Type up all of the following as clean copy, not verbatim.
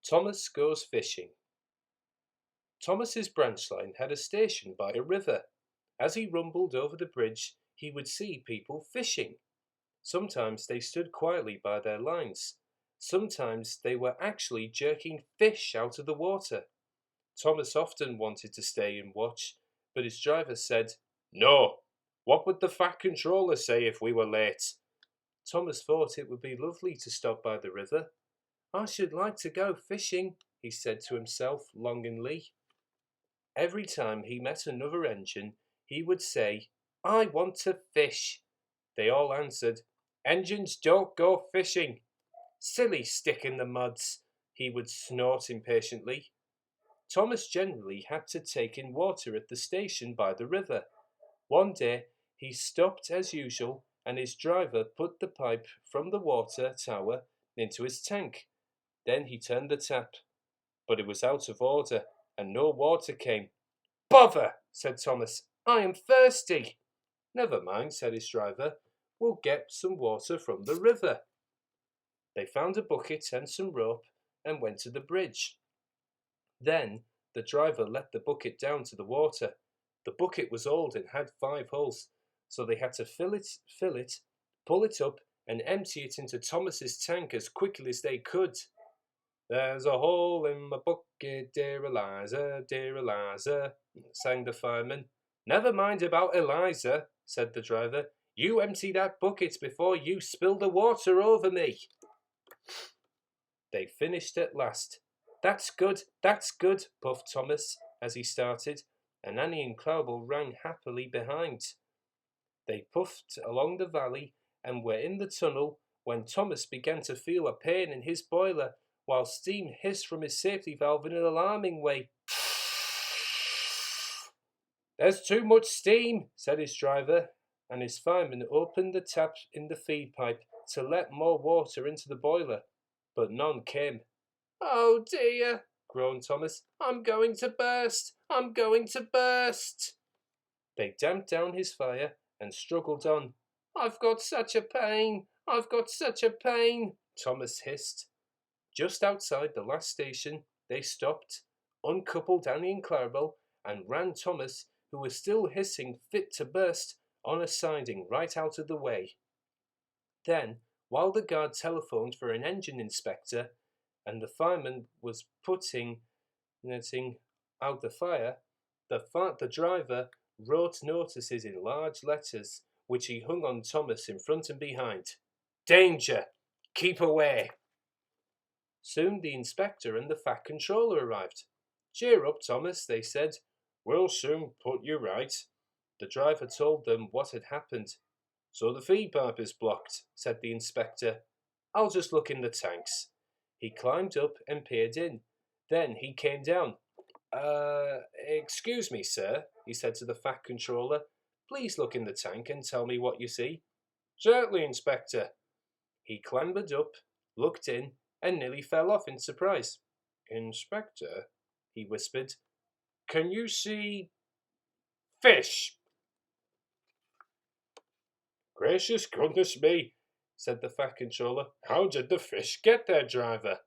Thomas goes fishing. Thomas's branch line had a station by a river. As he rumbled over the bridge, he would see people fishing. Sometimes they stood quietly by their lines. Sometimes they were actually jerking fish out of the water. Thomas often wanted to stay and watch, but his driver said, "No, what would the Fat Controller say if we were late?" Thomas thought it would be lovely to stop by the river. "I should like to go fishing," he said to himself longingly. Every time he met another engine, he would say, "I want to fish." They all answered, "Engines don't go fishing." "Silly stick in the muds," he would snort impatiently. Thomas generally had to take in water at the station by the river. One day he stopped as usual, and his driver put the pipe from the water tower into his tank. Then he turned the tap, but it was out of order, and no water came. "Bother!" said Thomas. "I am thirsty." "Never mind," said his driver. "We'll get some water from the river." They found a bucket and some rope and went to the bridge. Then the driver let the bucket down to the water. The bucket was old and had 5 holes, so they had to fill it, pull it up, and empty it into Thomas's tank as quickly as they could. "There's a hole in my bucket, dear Eliza," sang the fireman. "Never mind about Eliza," said the driver. "You empty that bucket before you spill the water over me." They finished at last. That's good, puffed Thomas as he started, and Annie and Clobel ran happily behind. They puffed along the valley and were in the tunnel when Thomas began to feel a pain in his boiler, while steam hissed from his safety valve in an alarming way. "There's too much steam," said his driver, and his fireman opened the tap in the feed pipe to let more water into the boiler, but none came. "Oh dear," groaned Thomas. "I'm going to burst! I'm going to burst!" They damped down his fire and struggled on. "I've got such a pain! I've got such a pain!" Thomas hissed. Just outside the last station, they stopped, uncoupled Annie and Clarabel, and ran Thomas, who was still hissing fit to burst, on a siding right out of the way. Then, while the guard telephoned for an engine inspector, and the fireman was putting out the fire, the driver wrote notices in large letters, which he hung on Thomas in front and behind. "Danger! Keep away!" Soon the inspector and the Fat Controller arrived. "Cheer up, Thomas," they said. "We'll soon put you right." The driver told them what had happened. "So the feed pipe is blocked," said the inspector. "I'll just look in the tanks." He climbed up and peered in. Then he came down. Excuse me, sir," he said to the Fat Controller. "Please look in the tank and tell me what you see." "Certainly, Inspector." He clambered up, looked in, and nearly fell off in surprise. "Inspector," he whispered, "can you see fish?" "Gracious goodness me," said the Fat Controller. "How did the fish get there, driver?"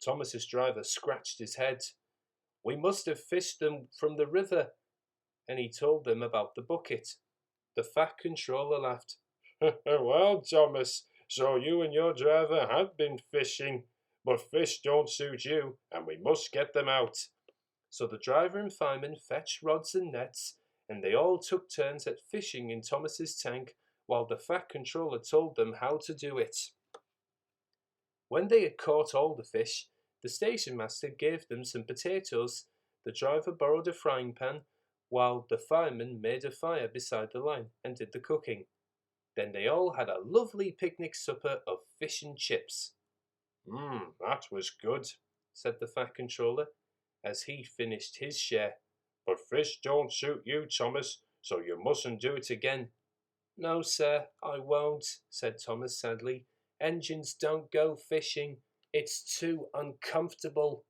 Thomas's driver scratched his head. "We must have fished them from the river," and he told them about the bucket. The Fat Controller laughed. "Well, Thomas, so you and your driver have been fishing, but fish don't suit you, and we must get them out." So the driver and fireman fetched rods and nets, and they all took turns at fishing in Thomas's tank, while the Fat Controller told them how to do it. When they had caught all the fish, the station master gave them some potatoes, the driver borrowed a frying pan, while the fireman made a fire beside the line and did the cooking. Then they all had a lovely picnic supper of fish and chips. That was good," said the Fat Controller, as he finished his share. "But fish don't suit you, Thomas, so you mustn't do it again." "No, sir, I won't," said Thomas sadly. "Engines don't go fishing. It's too uncomfortable."